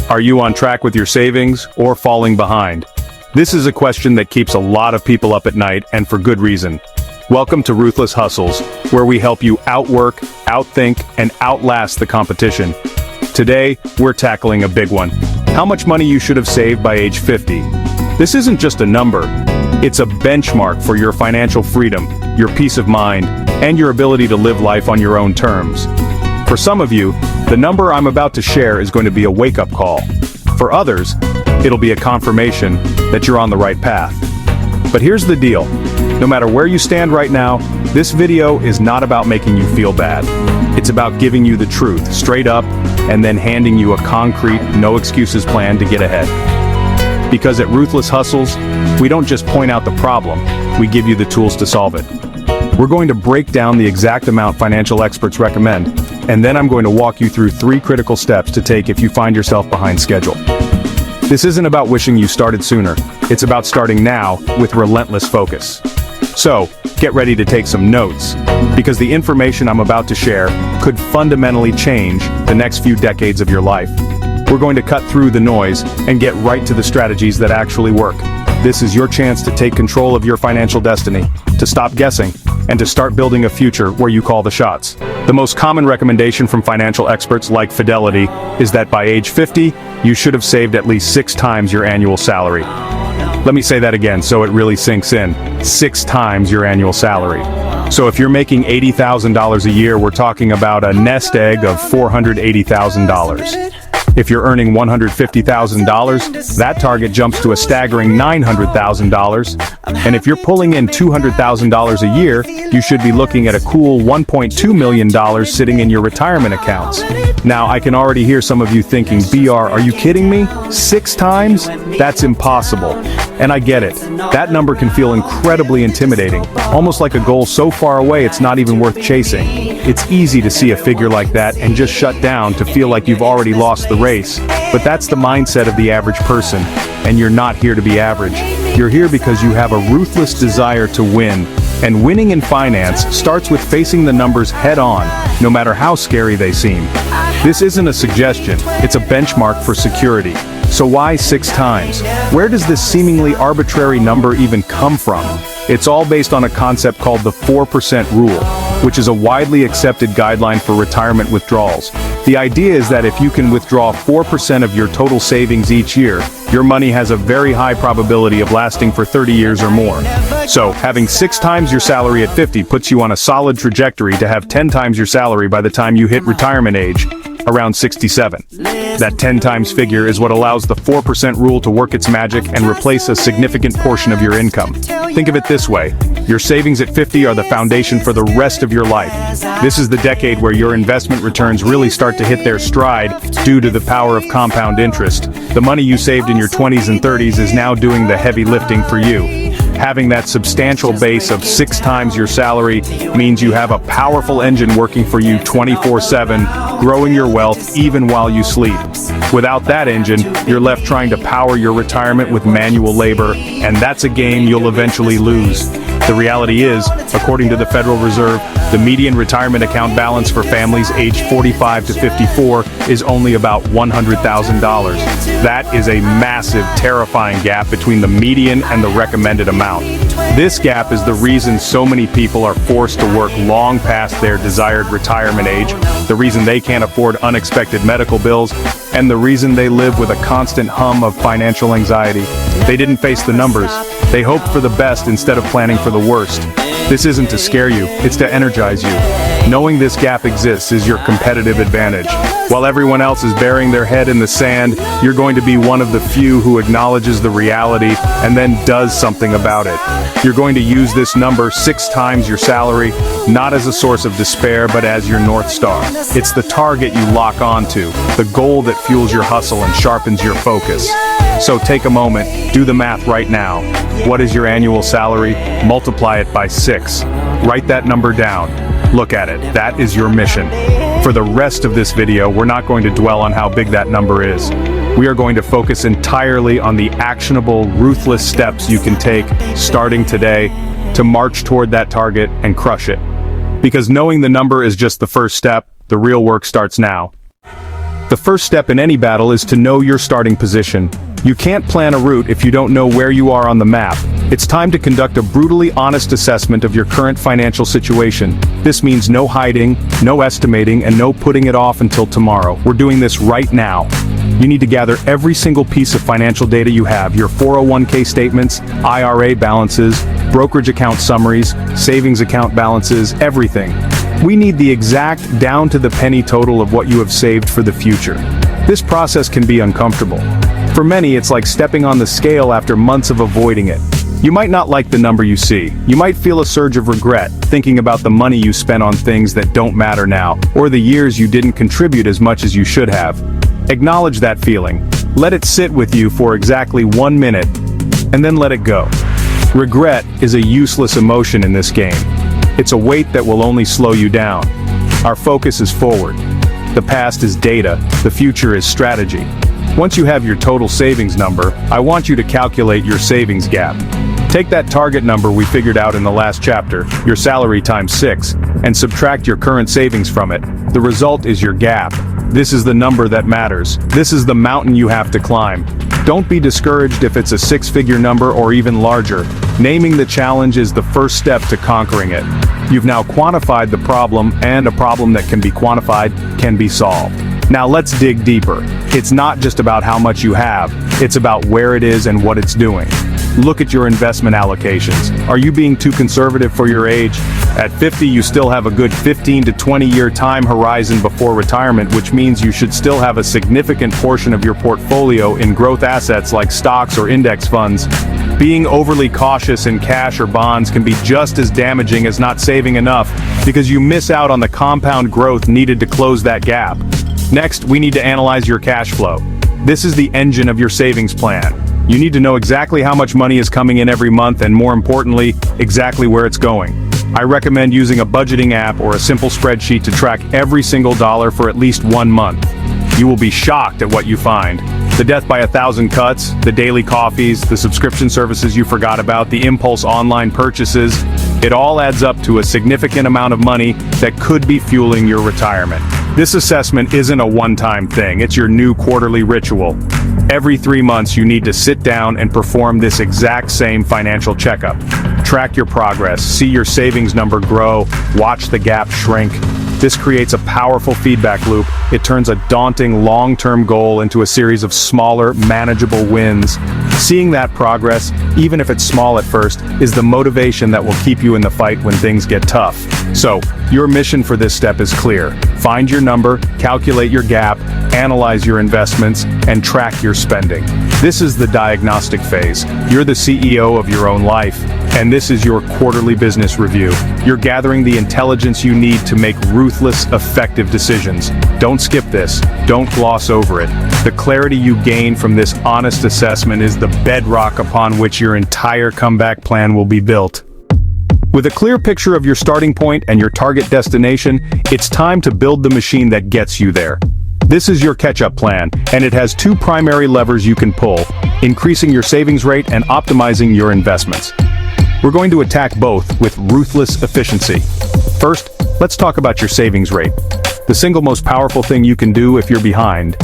Are you on track with your savings or falling behind? This is a question that keeps a lot of people up at night, and for good reason. Welcome to Ruthless Hustles, where we help you outwork, outthink, and outlast the competition. Today, we're tackling a big one. How much money you should have saved by age 50. This isn't just a number. It's a benchmark for your financial freedom, your peace of mind, and your ability to live life on your own terms. For some of you, the number I'm about to share is going to be a wake-up call. For others, it'll be a confirmation that you're on the right path. But here's the deal. No matter where you stand right now, this video is not about making you feel bad. It's about giving you the truth, straight up, and then handing you a concrete, no-excuses plan to get ahead. Because at Ruthless Hustles, we don't just point out the problem, we give you the tools to solve it. We're going to break down the exact amount financial experts recommend, and then I'm going to walk you through 3 critical steps to take if you find yourself behind schedule. This isn't about wishing you started sooner, it's about starting now with relentless focus. So, get ready to take some notes, because the information I'm about to share could fundamentally change the next few decades of your life. We're going to cut through the noise and get right to the strategies that actually work. This is your chance to take control of your financial destiny, to stop guessing, and to start building a future where you call the shots. The most common recommendation from financial experts like Fidelity is that by age 50, you should have saved at least 6 times your annual salary. Let me say that again so it really sinks in. 6 times your annual salary. So if you're making $80,000 a year, we're talking about a nest egg of $480,000. If you're earning $150,000, that target jumps to a staggering $900,000. And if you're pulling in $200,000 a year, you should be looking at a cool $1.2 million sitting in your retirement accounts. Now, I can already hear some of you thinking, BR, are you kidding me? 6 times? That's impossible. And I get it. That number can feel incredibly intimidating, almost like a goal so far away it's not even worth chasing. It's easy to see a figure like that and just shut down, to feel like you've already lost the race. But that's the mindset of the average person, and you're not here to be average. You're here because you have a ruthless desire to win, and winning in finance starts with facing the numbers head on, no matter how scary they seem. This isn't a suggestion, it's a benchmark for security. So why 6 times? Where does this seemingly arbitrary number even come from? It's all based on a concept called the 4% rule, which is a widely accepted guideline for retirement withdrawals. The idea is that if you can withdraw 4% of your total savings each year, your money has a very high probability of lasting for 30 years or more. So, having 6 times your salary at 50 puts you on a solid trajectory to have 10 times your salary by the time you hit retirement age, around 67. That 10 times figure is what allows the 4% rule to work its magic and replace a significant portion of your income. Think of it this way. Your savings at 50 are the foundation for the rest of your life. This is the decade where your investment returns really start to hit their stride due to the power of compound interest. The money you saved in your 20s and 30s is now doing the heavy lifting for you. Having that substantial base of 6 times your salary means you have a powerful engine working for you 24/7, growing your wealth even while you sleep. Without that engine, you're left trying to power your retirement with manual labor, and that's a game you'll eventually lose. The reality is, according to the Federal Reserve, the median retirement account balance for families aged 45 to 54 is only about $100,000. That is a massive, terrifying gap between the median and the recommended amount. This gap is the reason so many people are forced to work long past their desired retirement age, the reason they can't afford unexpected medical bills, and the reason they live with a constant hum of financial anxiety. They didn't face the numbers. They hoped for the best instead of planning for the worst. This isn't to scare you, it's to energize you. Knowing this gap exists is your competitive advantage. While everyone else is burying their head in the sand, you're going to be one of the few who acknowledges the reality and then does something about it. You're going to use this number, 6 times your salary, not as a source of despair, but as your North Star. It's the target you lock onto, the goal that fuels your hustle and sharpens your focus. So take a moment, do the math right now. What is your annual salary? Multiply it by 6. Write that number down. Look at it. That is your mission. For the rest of this video, we're not going to dwell on how big that number is. We are going to focus entirely on the actionable, ruthless steps you can take, starting today, to march toward that target and crush it. Because knowing the number is just the first step, the real work starts now. The first step in any battle is to know your starting position. You can't plan a route if you don't know where you are on the map. It's time to conduct a brutally honest assessment of your current financial situation. This means no hiding, no estimating, and no putting it off until tomorrow. We're doing this right now. You need to gather every single piece of financial data you have: your 401k statements, IRA balances, brokerage account summaries, savings account balances, everything. We need the exact down-to-the-penny total of what you have saved for the future. This process can be uncomfortable. For many, it's like stepping on the scale after months of avoiding it. You might not like the number you see. You might feel a surge of regret, thinking about the money you spent on things that don't matter now, or the years you didn't contribute as much as you should have. Acknowledge that feeling. Let it sit with you for exactly 1 minute, and then let it go. Regret is a useless emotion in this game. It's a weight that will only slow you down. Our focus is forward. The past is data, the future is strategy. Once you have your total savings number, I want you to calculate your savings gap. Take that target number we figured out in the last chapter, your salary times 6, and subtract your current savings from it. The result is your gap. This is the number that matters. This is the mountain you have to climb. Don't be discouraged if it's a 6-figure number or even larger. Naming the challenge is the first step to conquering it. You've now quantified the problem, and a problem that can be quantified can be solved. Now let's dig deeper. It's not just about how much you have, it's about where it is and what it's doing. Look at your investment allocations. Are you being too conservative for your age? At 50, you still have a good 15 to 20-year time horizon before retirement, which means you should still have a significant portion of your portfolio in growth assets like stocks or index funds. Being overly cautious in cash or bonds can be just as damaging as not saving enough, because you miss out on the compound growth needed to close that gap. Next, we need to analyze your cash flow. This is the engine of your savings plan. You need to know exactly how much money is coming in every month, and more importantly, exactly where it's going. I recommend using a budgeting app or a simple spreadsheet to track every single dollar for at least 1 month. You will be shocked at what you find. The death by 1,000 cuts, the daily coffees, the subscription services you forgot about, the impulse online purchases, it all adds up to a significant amount of money that could be fueling your retirement. This assessment isn't a one-time thing, it's your new quarterly ritual. Every 3 months you need to sit down and perform this exact same financial checkup. Track your progress, see your savings number grow, watch the gap shrink. This creates a powerful feedback loop. It turns a daunting long-term goal into a series of smaller, manageable wins. Seeing that progress, even if it's small at first, is the motivation that will keep you in the fight when things get tough. So, your mission for this step is clear. Find your number, calculate your gap, analyze your investments, and track your spending. This is the diagnostic phase. You're the CEO of your own life, and this is your quarterly business review. You're gathering the intelligence you need to make ruthless, effective decisions. Don't skip this. Don't gloss over it. The clarity you gain from this honest assessment is the bedrock upon which your entire comeback plan will be built. With a clear picture of your starting point and your target destination, it's time to build the machine that gets you there. This is your catch-up plan, and it has 2 primary levers you can pull: increasing your savings rate and optimizing your investments. We're going to attack both with ruthless efficiency. First, let's talk about your savings rate. The single most powerful thing you can do if you're behind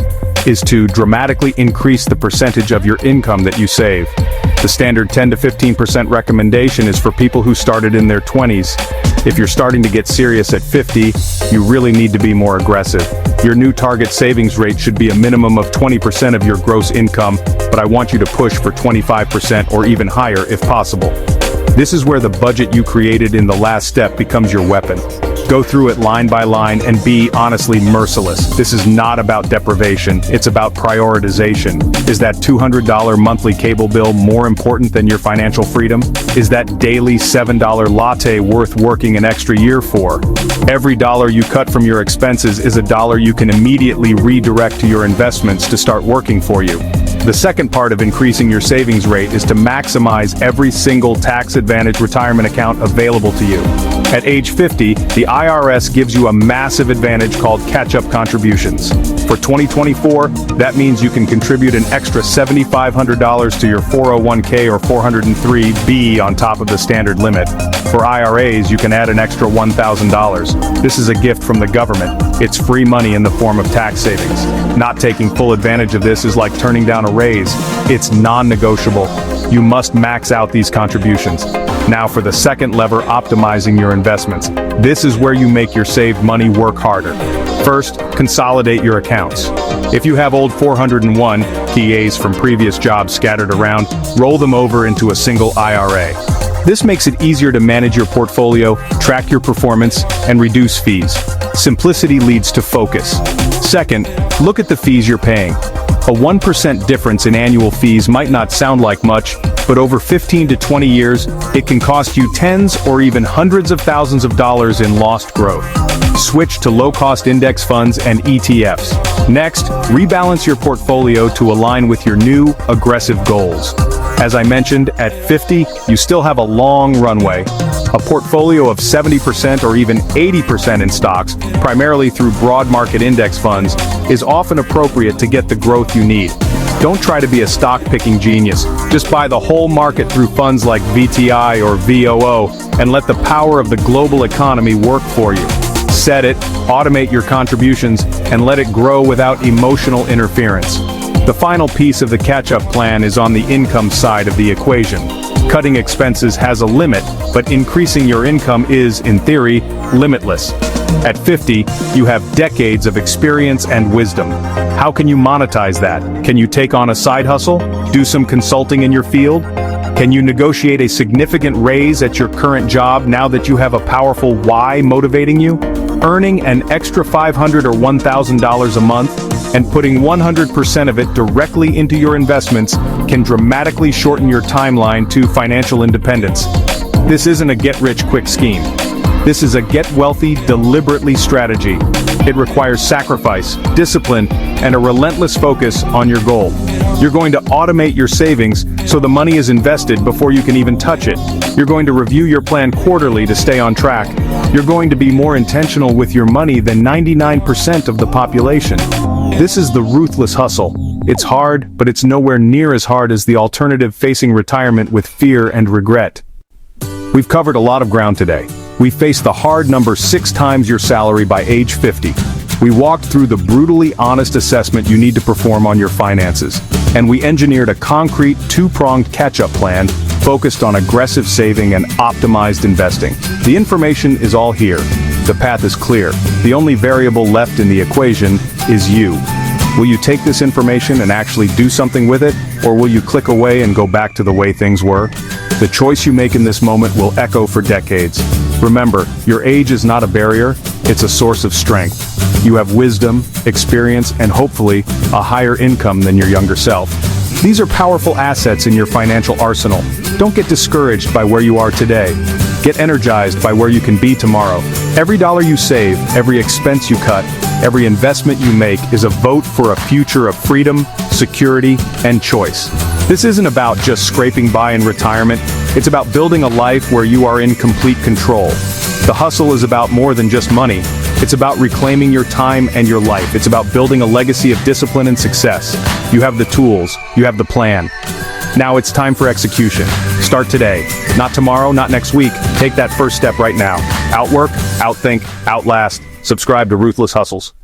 is to dramatically increase the percentage of your income that you save. The standard 10 to 15% recommendation is for people who started in their 20s. If you're starting to get serious at 50, you really need to be more aggressive. Your new target savings rate should be a minimum of 20% of your gross income, but I want you to push for 25% or even higher if possible. This is where the budget you created in the last step becomes your weapon. Go through it line by line and be honestly merciless. This is not about deprivation, it's about prioritization. Is that $200 monthly cable bill more important than your financial freedom? Is that daily $7 latte worth working an extra year for? Every dollar you cut from your expenses is a dollar you can immediately redirect to your investments to start working for you. The second part of increasing your savings rate is to maximize every single tax-advantaged retirement account available to you. At age 50, the IRS gives you a massive advantage called catch-up contributions. For 2024, that means you can contribute an extra $7,500 to your 401k or 403b on top of the standard limit. For IRAs, you can add an extra $1,000. This is a gift from the government. It's free money in the form of tax savings. Not taking full advantage of this is like turning down a raise. It's non-negotiable. You must max out these contributions. Now for the second lever, optimizing your investments. This is where you make your saved money work harder. First, consolidate your accounts. If you have old 401 TAs from previous jobs scattered around, roll them over into a single IRA. This makes it easier to manage your portfolio, track your performance, and reduce fees. Simplicity leads to focus. Second, look at the fees you're paying. A 1% difference in annual fees might not sound like much, but over 15 to 20 years, it can cost you tens or even hundreds of thousands of dollars in lost growth. Switch to low-cost index funds and ETFs. Next, rebalance your portfolio to align with your new, aggressive goals. As I mentioned, at 50, you still have a long runway. A portfolio of 70% or even 80% in stocks, primarily through broad market index funds, is often appropriate to get the growth you need. Don't try to be a stock-picking genius. Just buy the whole market through funds like VTI or VOO and let the power of the global economy work for you. Set it, automate your contributions, and let it grow without emotional interference. The final piece of the catch-up plan is on the income side of the equation. Cutting expenses has a limit, but increasing your income is, in theory, limitless. At 50, you have decades of experience and wisdom. How can you monetize that? Can you take on a side hustle? Do some consulting in your field? Can you negotiate a significant raise at your current job now that you have a powerful why motivating you? Earning an extra $500 or $1,000 a month and putting 100% of it directly into your investments can dramatically shorten your timeline to financial independence. This isn't a get-rich-quick scheme. This is a get-wealthy, deliberately strategy. It requires sacrifice, discipline, and a relentless focus on your goal. You're going to automate your savings so the money is invested before you can even touch it. You're going to review your plan quarterly to stay on track. You're going to be more intentional with your money than 99% of the population. This is the ruthless hustle. It's hard, but it's nowhere near as hard as the alternative facing retirement with fear and regret. We've covered a lot of ground today. We faced the hard number 6 times your salary by age 50. We walked through the brutally honest assessment you need to perform on your finances. And we engineered a concrete 2-pronged catch-up plan focused on aggressive saving and optimized investing. The information is all here. The path is clear. The only variable left in the equation is you. Will you take this information and actually do something with it, or will you click away and go back to the way things were? The choice you make in this moment will echo for decades. Remember, your age is not a barrier, it's a source of strength. You have wisdom, experience, and hopefully, a higher income than your younger self. These are powerful assets in your financial arsenal. Don't get discouraged by where you are today. Get energized by where you can be tomorrow. Every dollar you save, every expense you cut, every investment you make is a vote for a future of freedom, security, and choice. This isn't about just scraping by in retirement. It's about building a life where you are in complete control. The hustle is about more than just money. It's about reclaiming your time and your life. It's about building a legacy of discipline and success. You have the tools. You have the plan. Now it's time for execution. Start today. Not tomorrow, not next week. Take that first step right now. Outwork, outthink, outlast. Subscribe to Ruthless Hustles.